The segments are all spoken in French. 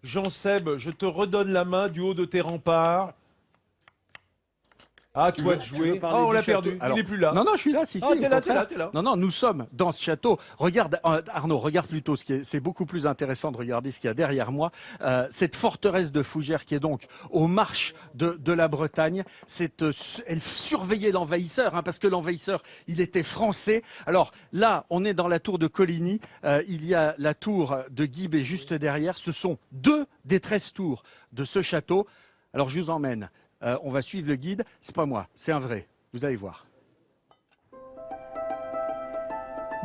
Jean-Seb, je te redonne la main du haut de tes remparts. Ah, toi de jouer. Ah, on l'a perdu. Alors, il n'est plus là. Non, non, je suis là. Si, si, Ah, au t'es là, contraire. t'es là. Non, non, nous sommes dans ce château. Regarde, Arnaud, regarde plutôt c'est beaucoup plus intéressant de regarder ce qu'il y a derrière moi. Cette forteresse de Fougères qui est donc aux marches de la Bretagne. Elle surveillait l'envahisseur, hein, parce que l'envahisseur, il était français. Alors là, on est dans la tour de Coligny. Il y a la tour de Guibé juste derrière. Ce sont 2 des 13 tours de ce château. Alors je vous emmène. On va suivre le guide. C'est pas moi, c'est un vrai. Vous allez voir.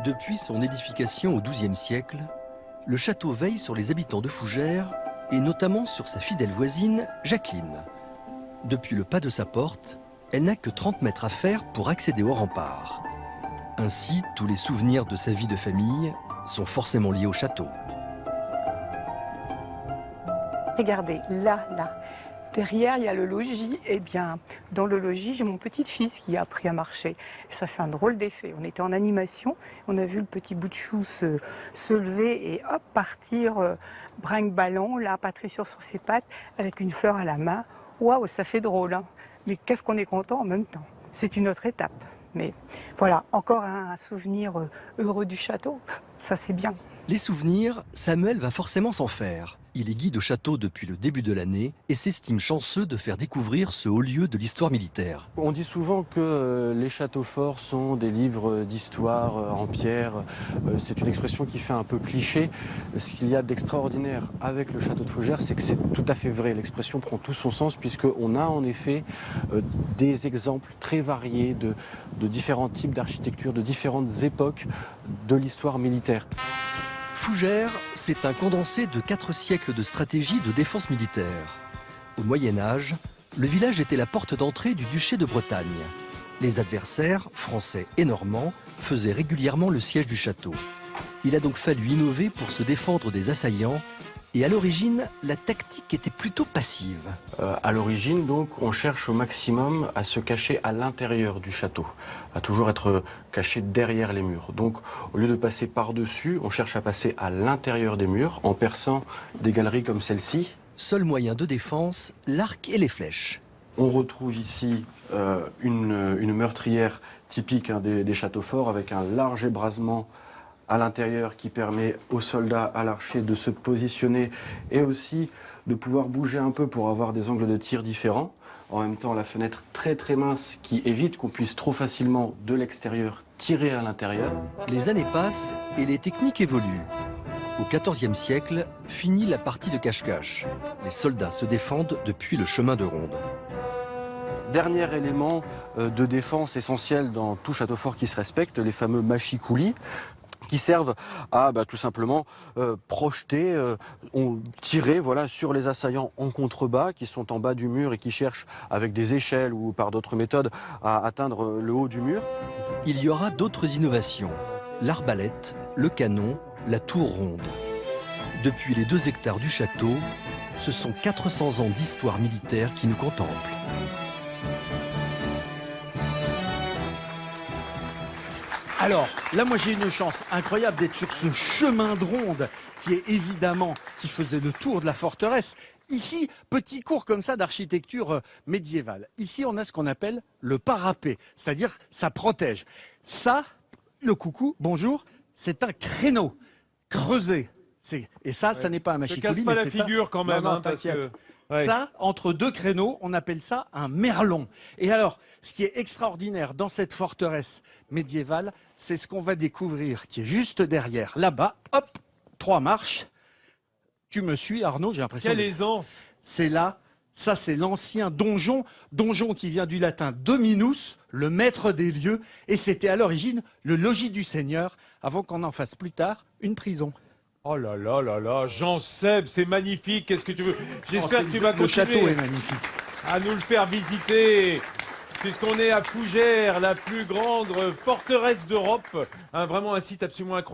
Depuis son édification au XIIe siècle, le château veille sur les habitants de Fougères et notamment sur sa fidèle voisine, Jacqueline. Depuis le pas de sa porte, elle n'a que 30 mètres à faire pour accéder au rempart. Ainsi, tous les souvenirs de sa vie de famille sont forcément liés au château. Regardez, là. Derrière, il y a le logis. Eh bien, dans le logis, j'ai mon petit-fils qui a appris à marcher. Et ça fait un drôle d'effet. On était en animation, on a vu le petit bout de chou se lever et hop, partir brinque-ballon, là, Patricia sur ses pattes, avec une fleur à la main. Waouh, ça fait drôle, hein. Mais qu'est-ce qu'on est content en même temps. C'est une autre étape. Mais voilà, encore un souvenir heureux du château. Ça, c'est bien. Les souvenirs, Samuel va forcément s'en faire. Il est guide au château depuis le début de l'année et s'estime chanceux de faire découvrir ce haut lieu de l'histoire militaire. On dit souvent que les châteaux forts sont des livres d'histoire en pierre. C'est une expression qui fait un peu cliché. Ce qu'il y a d'extraordinaire avec le château de Fougères, c'est que c'est tout à fait vrai. L'expression prend tout son sens puisqu'on a en effet des exemples très variés de différents types d'architecture, de différentes époques de l'histoire militaire. Fougères, c'est un condensé de 4 siècles de stratégie de défense militaire. Au Moyen-Âge, le village était la porte d'entrée du duché de Bretagne. Les adversaires, français et normands, faisaient régulièrement le siège du château. Il a donc fallu innover pour se défendre des assaillants. Et à l'origine, la tactique était plutôt passive. À l'origine, donc, on cherche au maximum à se cacher à l'intérieur du château, à toujours être caché derrière les murs. Donc, au lieu de passer par-dessus, on cherche à passer à l'intérieur des murs, en perçant des galeries comme celle-ci. Seul moyen de défense, l'arc et les flèches. On retrouve ici une meurtrière typique des châteaux forts, avec un large ébrasement à l'intérieur qui permet aux soldats, à l'archer de se positionner et aussi de pouvoir bouger un peu pour avoir des angles de tir différents. En même temps, la fenêtre très très mince qui évite qu'on puisse trop facilement de l'extérieur tirer à l'intérieur. Les années passent et les techniques évoluent. Au XIVe siècle, finit la partie de cache-cache. Les soldats se défendent depuis le chemin de ronde. Dernier élément de défense essentiel dans tout château fort qui se respecte, les fameux machicoulis, qui servent à tout simplement projeter, tirer sur les assaillants en contrebas qui sont en bas du mur et qui cherchent avec des échelles ou par d'autres méthodes à atteindre le haut du mur. Il y aura d'autres innovations. L'arbalète, le canon, la tour ronde. Depuis les 2 hectares du château, ce sont 400 ans d'histoire militaire qui nous contemplent. Alors, là, moi, j'ai une chance incroyable d'être sur ce chemin de ronde qui faisait le tour de la forteresse. Ici, petit cours comme ça d'architecture médiévale. Ici, on a ce qu'on appelle le parapet, c'est-à-dire ça protège. Ça, le coucou, bonjour, c'est un créneau creusé. Et ça, ça n'est pas un machicoulis. Ne casse pas la figure quand même. Non, hein, parce t'inquiète. que... Ouais. Ça, entre 2 créneaux, on appelle ça un merlon. Et alors, ce qui est extraordinaire dans cette forteresse médiévale, c'est ce qu'on va découvrir, qui est juste derrière, là-bas, hop, 3 marches. Tu me suis, Arnaud, j'ai l'impression. Quelle aisance! C'est là, ça c'est l'ancien donjon qui vient du latin dominus, le maître des lieux, et c'était à l'origine le logis du seigneur, avant qu'on en fasse plus tard une prison. Oh là là là là, Jean-Seb, c'est magnifique, qu'est-ce que tu veux? J'espère que tu vas Le château continuer est magnifique. à nous le faire visiter, puisqu'on est à Fougères, la plus grande forteresse d'Europe, vraiment un site absolument incroyable.